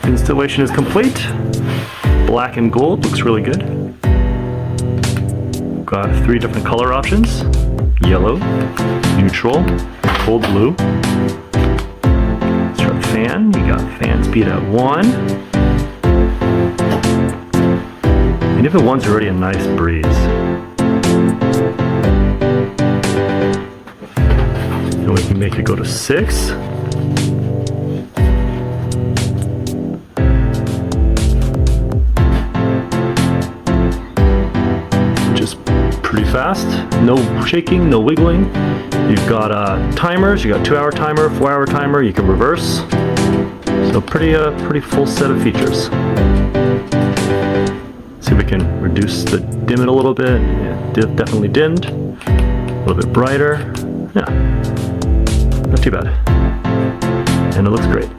Installation is complete. Black and gold looks really good. Got 3 different color options: yellow, neutral, cold blue. Let's try fan. You got fan speed at 1. And if it 1's already a nice breeze. And we can make it go to 6. Pretty fast, no shaking, no wiggling. You've got timers, you got 2-hour timer, 4-hour timer, you can reverse. So pretty full set of features. See if we can reduce the dim it a little bit. Yeah, definitely dimmed. A little bit brighter. Yeah, not too bad. And it looks great.